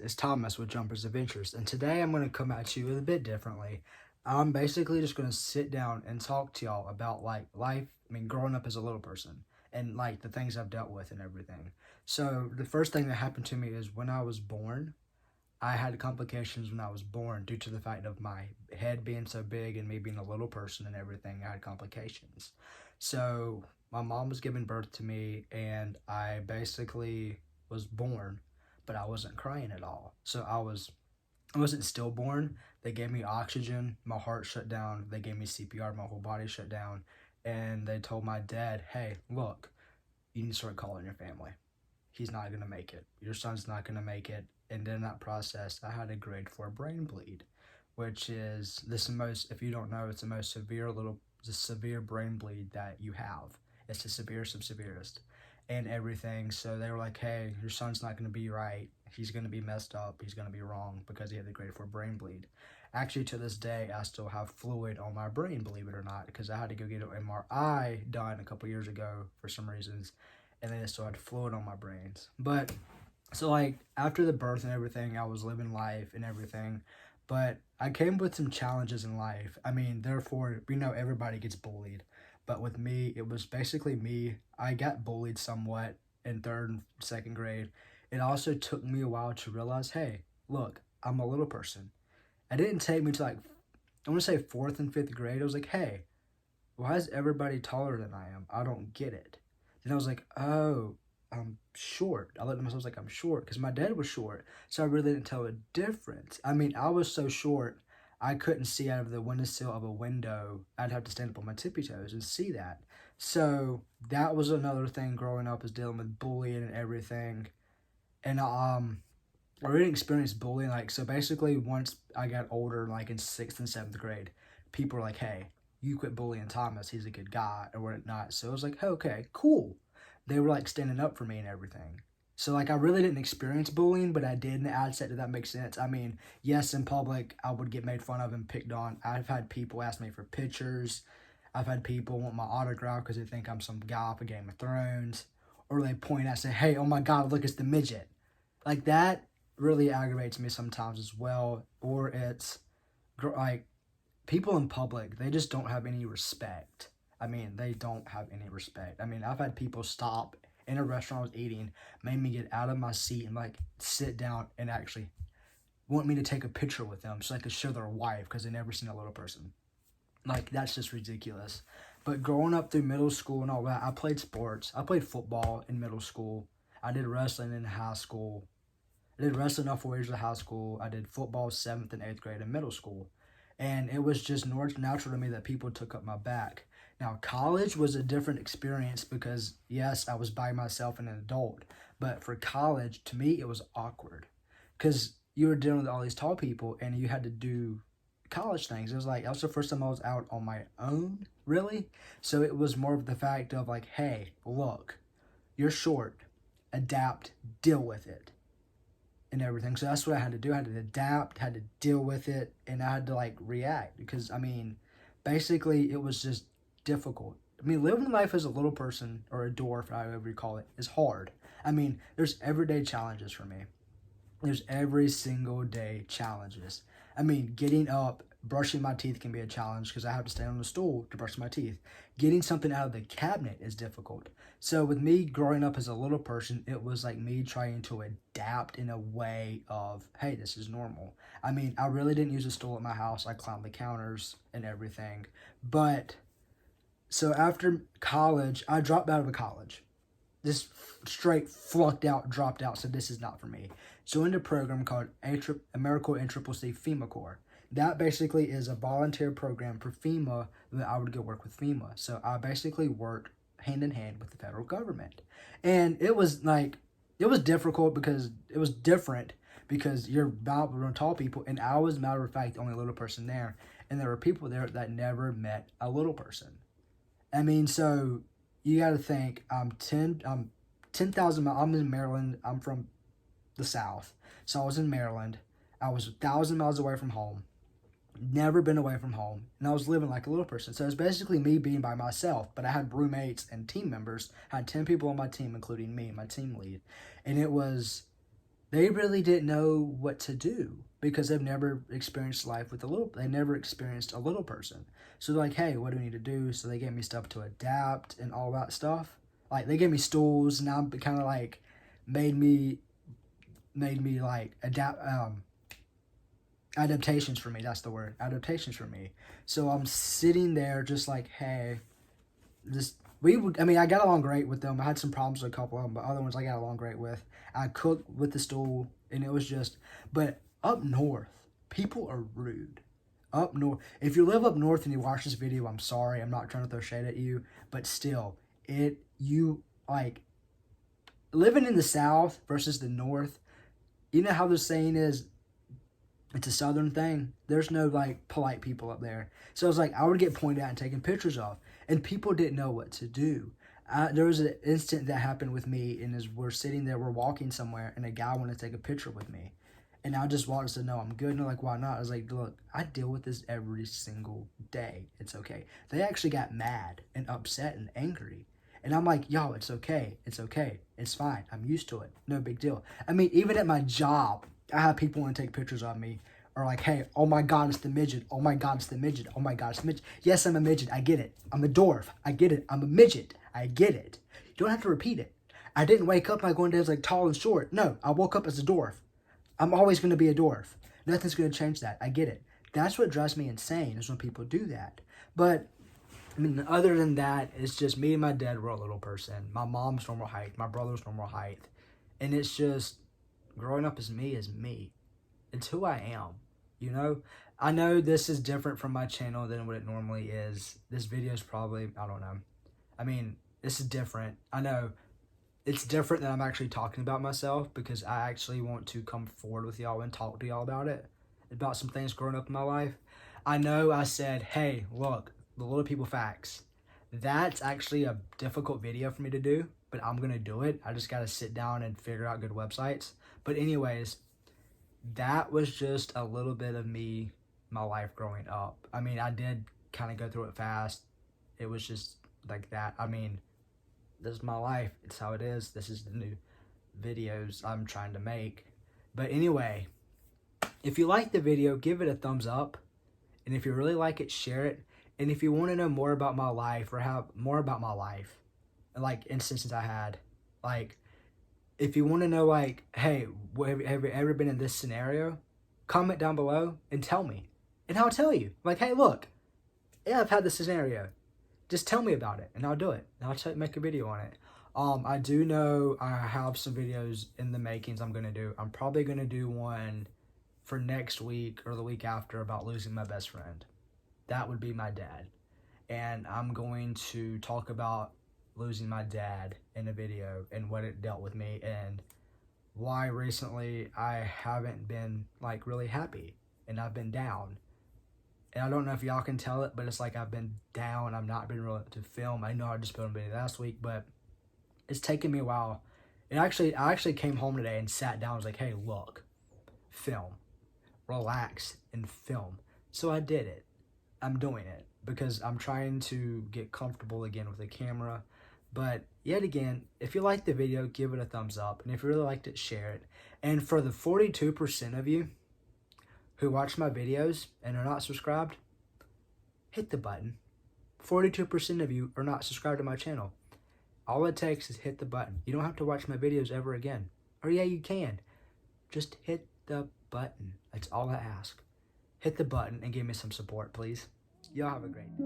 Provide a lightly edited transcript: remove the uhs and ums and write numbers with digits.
It's Thomas with Jumpers Adventures, and today I'm going to come at you a bit differently. I'm basically just going to sit down and talk to y'all about like life, growing up as a little person and like the things I've dealt with and everything. So, the first thing that happened to me is when I was born, I had complications when I was born due to the fact of my head being so big and me being a little person and everything. I had complications. So, my mom was giving birth to me, and I basically was born, but I wasn't crying at all. I wasn't stillborn. They gave me oxygen, my heart shut down. They gave me CPR, my whole body shut down, and they told my dad, "Hey, look, you need to start calling your family. He's not gonna make it. Your son's not gonna make it." And in that process, I had a grade 4 brain bleed, which is this most, if you don't know, it's the most the severe brain bleed that you have. It's the severest of severest and everything. So they were like, "Hey, your son's not going to be right. He's going to be messed up. He's going to be wrong because he had the grade 4 brain bleed." Actually, to this day, I still have fluid on my brain, believe it or not, because I had to go get an MRI done a couple years ago for some reasons, and then I still had fluid on my brains. But so like after the birth and everything, I was living life and everything, but I came with some challenges in life. Therefore, we know everybody gets bullied, but with me, it was basically me. I got bullied somewhat in third and second grade. It also took me a while to realize, hey, look, I'm a little person. It didn't take me to like, I want to say fourth and fifth grade. I was like, hey, why is everybody taller than I am? I don't get it. Then I was like, oh, I'm short. I looked at myself like I'm short because my dad was short. So I really didn't tell a difference. I was so short, I couldn't see out of the windowsill of a window. I'd have to stand up on my tippy toes and see that. So that was another thing growing up, is dealing with bullying and everything. And I really experienced bullying. Like, so basically, once I got older, like in sixth and seventh grade, people were like, "Hey, you quit bullying Thomas. He's a good guy," or whatnot. So I was like, "Okay, cool." They were like standing up for me and everything. So like, I really didn't experience bullying, but I did in the ad set. Did that make sense? Yes, in public, I would get made fun of and picked on. I've had people ask me for pictures. I've had people want my autograph because they think I'm some guy off of Game of Thrones, or they point at, say, "Hey, oh my God, look, it's the midget." Like that really aggravates me sometimes as well. Or it's like people in public, they just don't have any respect. They don't have any respect. I've had people stop in a restaurant I was eating, made me get out of my seat and like sit down and actually want me to take a picture with them so I could show their wife because they never seen a little person. Like, that's just ridiculous. But growing up through middle school and all that, I played sports. I played football in middle school. I did wrestling in high school. I did wrestling all 4 years of high school. I did football 7th and 8th grade in middle school. And it was just natural to me that people took up my back. Now, college was a different experience because, yes, I was by myself and an adult. But for college, to me, it was awkward because you were dealing with all these tall people and you had to do college things. It was like, that was the first time I was out on my own, really. So it was more of the fact of like, hey, look, you're short, adapt, deal with it and everything. So that's what I had to do. I had to adapt, had to deal with it, and I had to like react because basically it was just difficult. Living life as a little person or a dwarf, however you call it, is hard. There's everyday challenges for me. There's every single day challenges. Getting up, brushing my teeth can be a challenge because I have to stand on a stool to brush my teeth. Getting something out of the cabinet is difficult. So with me growing up as a little person, it was like me trying to adapt in a way of, hey, this is normal. I really didn't use a stool at my house. I climbed the counters and everything. But so after college, I dropped out of college. Just straight flunked out, dropped out, said this is not for me. Joined a program called AmeriCorps NCCC FEMA Corps. That basically is a volunteer program for FEMA that I would go work with FEMA. So I basically worked hand in hand with the federal government. And it was difficult because it was different because you're about to tall people. And I was, matter of fact, the only little person there. And there were people there that never met a little person. So you got to think, I'm 10,000 miles. I'm in Maryland. I'm from the South. So I was in Maryland. I was 1,000 miles away from home. Never been away from home. And I was living like a little person. So it's basically me being by myself. But I had roommates and team members. I had 10 people on my team, including me, my team lead. And it was they really didn't know what to do because they've never experienced life with they never experienced a little person. So they're like, hey, what do we need to do? So they gave me stuff to adapt and all that stuff. Like they gave me stools, and I'm kind of like made me like adapt adaptations for me. That's the word, adaptations for me. So I'm sitting there just like, hey, this we would. I mean, I got along great with them. I had some problems with a couple of them, but other ones I got along great with. I cooked with the stool, and it was just. But up north, people are rude. Up north, if you live up north and you watch this video, I'm sorry. I'm not trying to throw shade at you, but still, you like living in the south versus the north. You know how the saying is, it's a southern thing. There's no like polite people up there. So it's like I would get pointed at and taken pictures of, and people didn't know what to do. There was an instant that happened with me, and as we're sitting there, we're walking somewhere, and a guy wanted to take a picture with me, and I just walked and said, "No, I'm good." And they're like, "Why not?" I was like, "Look, I deal with this every single day. It's okay." They actually got mad and upset and angry. And I'm like, yo, it's okay. It's okay. It's fine. I'm used to it. No big deal. I mean, even at my job, I have people want to take pictures of me, or like, hey, oh my God, it's the midget. Oh my God, it's the midget. Oh my God, it's the midget. Yes, I'm a midget. I get it. I'm a dwarf. I get it. I'm a midget. I get it. You don't have to repeat it. I didn't wake up like one day I was like tall and short. No, I woke up as a dwarf. I'm always going to be a dwarf. Nothing's going to change that. I get it. That's what drives me insane is when people do that. But I mean, other than that, it's just me and my dad were a little person. My mom's normal height, my brother's normal height. And it's just, growing up as me is me. It's who I am, you know? I know this is different from my channel than what it normally is. This video is probably, I don't know. I mean, this is different. I know it's different that I'm actually talking about myself because I actually want to come forward with y'all and talk to y'all about it, about some things growing up in my life. I know I said, hey, look, the little people facts. That's actually a difficult video for me to do, but I'm going to do it. I just got to sit down and figure out good websites. But anyways, that was just a little bit of me, my life growing up. I mean, I did kind of go through it fast. It was just like that. I mean, this is my life. It's how it is. This is the new videos I'm trying to make. But anyway, if you like the video, give it a thumbs up. And if you really like it, share it. And if you want to know more about my life or have more about my life, like instances I had, like if you want to know like, hey, have you ever been in this scenario? Comment down below and tell me. And I'll tell you. Like, hey, look, yeah, I've had this scenario. Just tell me about it and I'll do it. And I'll make a video on it. I do know I have some videos in the makings I'm going to do. I'm probably going to do one for next week or the week after about losing my best friend. That would be my dad. And I'm going to talk about losing my dad in a video and what it dealt with me and why recently I haven't been like really happy and I've been down. And I don't know if y'all can tell it, but it's like I've been down. I've not been really to film. I know I just filmed a video last week, but it's taken me a while. I actually came home today and sat down. I was like, hey, look, film, relax and film. So I did it. I'm doing it because I'm trying to get comfortable again with the camera. But yet again, if you liked the video, give it a thumbs up. And if you really liked it, share it. And for the 42% of you who watch my videos and are not subscribed, hit the button. 42% of you are not subscribed to my channel. All it takes is hit the button. You don't have to watch my videos ever again. Or yeah, you can. Just hit the button. That's all I ask. Hit the button and give me some support, please. Y'all have a great day.